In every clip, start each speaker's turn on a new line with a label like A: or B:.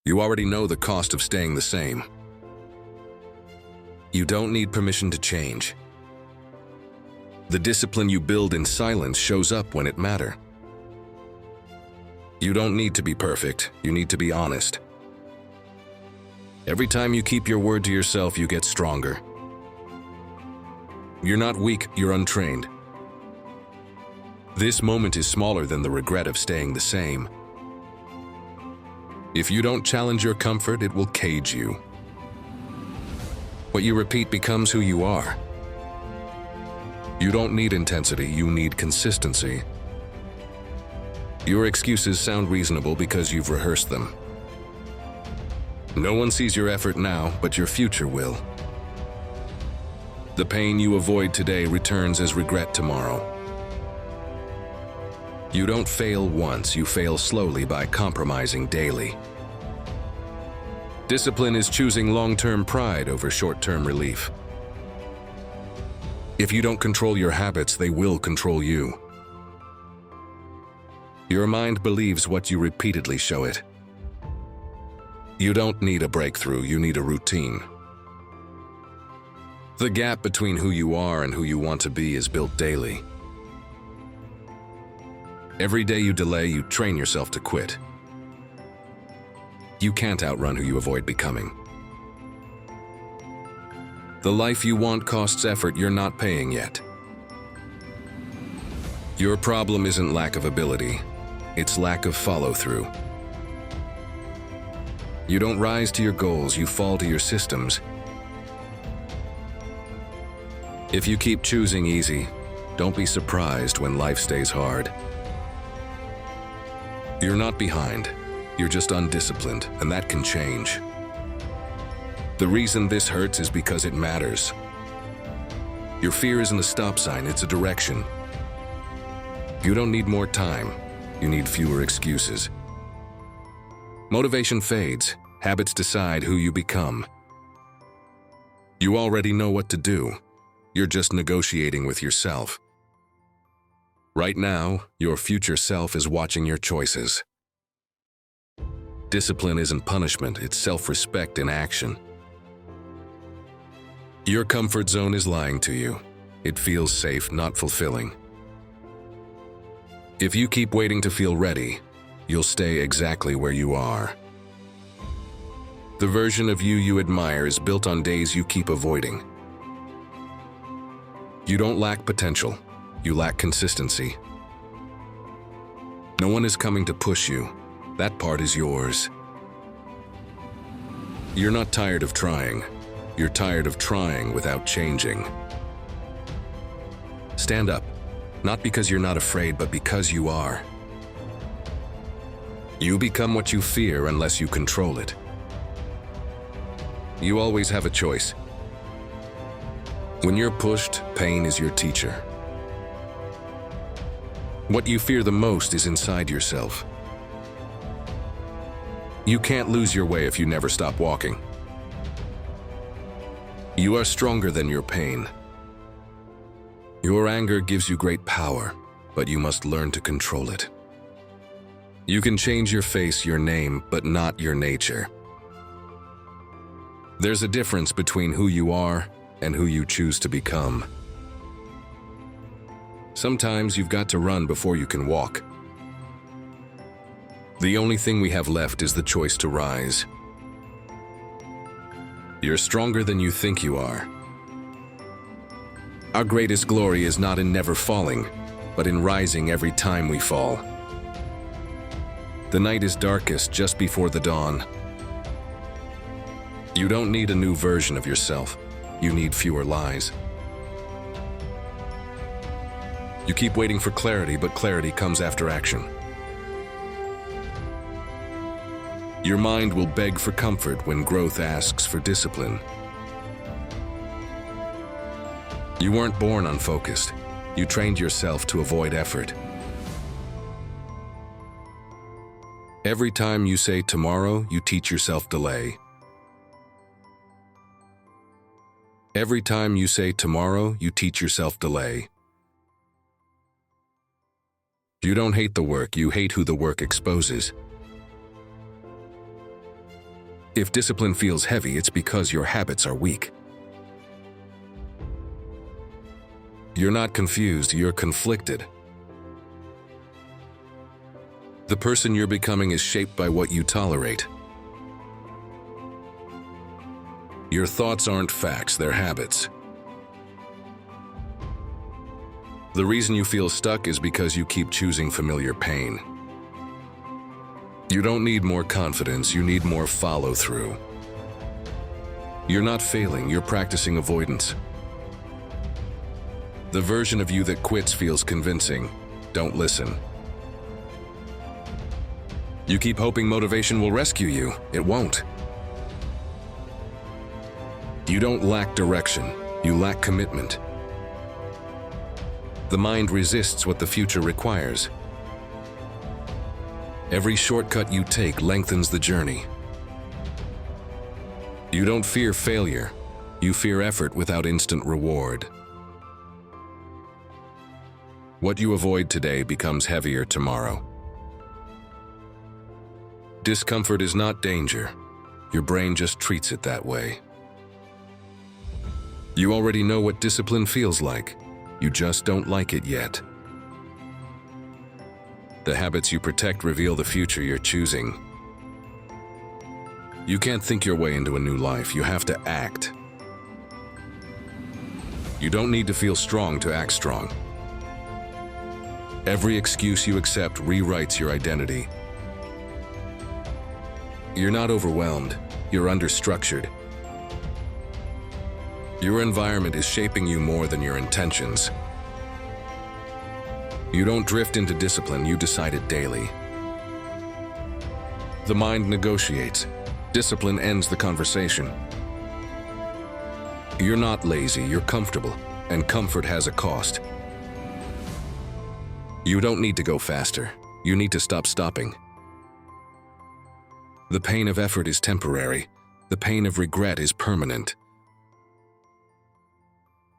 A: You already know the cost of staying the same. You don't need permission to change. The discipline you build in silence shows up when it matters. You don't need to be perfect, you need to be honest. Every time you keep your word to yourself, you get stronger. You're not weak, you're untrained. This moment is smaller than the regret of staying the same. If you don't challenge your comfort, it will cage you. What you repeat becomes who you are. You don't need intensity, you need consistency. Your excuses sound reasonable because you've rehearsed them. No one sees your effort now, but your future will. The pain you avoid today returns as regret tomorrow. You don't fail once, you fail slowly by compromising daily. Discipline is choosing long-term pride over short-term relief. If you don't control your habits, they will control you. Your mind believes what you repeatedly show it. You don't need a breakthrough, you need a routine. The gap between who you are and who you want to be is built daily. Every day you delay, you train yourself to quit. You can't outrun who you avoid becoming. The life you want costs effort you're not paying yet. Your problem isn't lack of ability, it's lack of follow-through. You don't rise to your goals, you fall to your systems. If you keep choosing easy, don't be surprised when life stays hard. You're not behind, you're just undisciplined, and that can change. The reason this hurts is because it matters. Your fear isn't a stop sign, it's a direction. You don't need more time, you need fewer excuses. Motivation fades, habits decide who you become. You already know what to do, you're just negotiating with yourself. Right now, your future self is watching your choices. Discipline isn't punishment, it's self-respect in action. Your comfort zone is lying to you. It feels safe, not fulfilling. If you keep waiting to feel ready, you'll stay exactly where you are. The version of you admire is built on days you keep avoiding. You don't lack potential, you lack consistency. No one is coming to push you, that part is yours. You're not tired of trying, you're tired of trying without changing. Stand up, not because you're not afraid, but because you are. You become what you fear unless you control it. You always have a choice. When you're pushed, pain is your teacher. What you fear the most is inside yourself. You can't lose your way if you never stop walking. You are stronger than your pain. Your anger gives you great power, but you must learn to control it. You can change your face, your name, but not your nature. There's a difference between who you are and who you choose to become. Sometimes you've got to run before you can walk. The only thing we have left is the choice to rise. You're stronger than you think you are. Our greatest glory is not in never falling, but in rising every time we fall. The night is darkest just before the dawn. You don't need a new version of yourself. You need fewer lies. You keep waiting for clarity, but clarity comes after action. Your mind will beg for comfort when growth asks for discipline. You weren't born unfocused. You trained yourself to avoid effort. Every time you say tomorrow, you teach yourself delay. Every time you say tomorrow, you teach yourself delay. You don't hate the work, you hate who the work exposes. If discipline feels heavy, it's because your habits are weak. You're not confused, you're conflicted. The person you're becoming is shaped by what you tolerate. Your thoughts aren't facts, they're habits. The reason you feel stuck is because you keep choosing familiar pain. You don't need more confidence, you need more follow-through. You're not failing, you're practicing avoidance. The version of you that quits feels convincing. Don't listen. You keep hoping motivation will rescue you. It won't. You don't lack direction, you lack commitment. The mind resists what the future requires. Every shortcut you take lengthens the journey. You don't fear failure, you fear effort without instant reward. What you avoid today becomes heavier tomorrow. Discomfort is not danger. Your brain just treats it that way. You already know what discipline feels like. You just don't like it yet. The habits you protect reveal the future you're choosing. You can't think your way into a new life, you have to act. You don't need to feel strong to act strong. Every excuse you accept rewrites your identity. You're not overwhelmed, you're understructured. Your environment is shaping you more than your intentions. You don't drift into discipline, you decide it daily. The mind negotiates. Discipline ends the conversation. You're not lazy, you're comfortable, and comfort has a cost. You don't need to go faster. You need to stop stopping. The pain of effort is temporary. The pain of regret is permanent.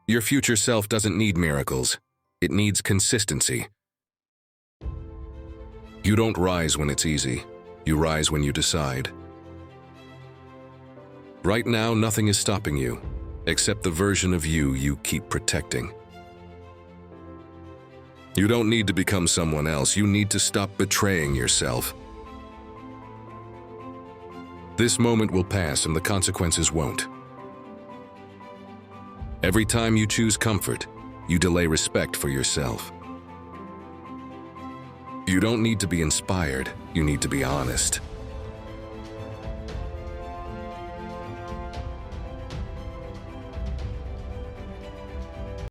A: Your future self doesn't need miracles. It needs consistency. You don't rise when it's easy. You rise when you decide. Right now, nothing is stopping you, except the version of you you keep protecting. You don't need to become someone else. You need to stop betraying yourself. This moment will pass and the consequences won't. Every time you choose comfort, you delay respect for yourself. You don't need to be inspired, you need to be honest.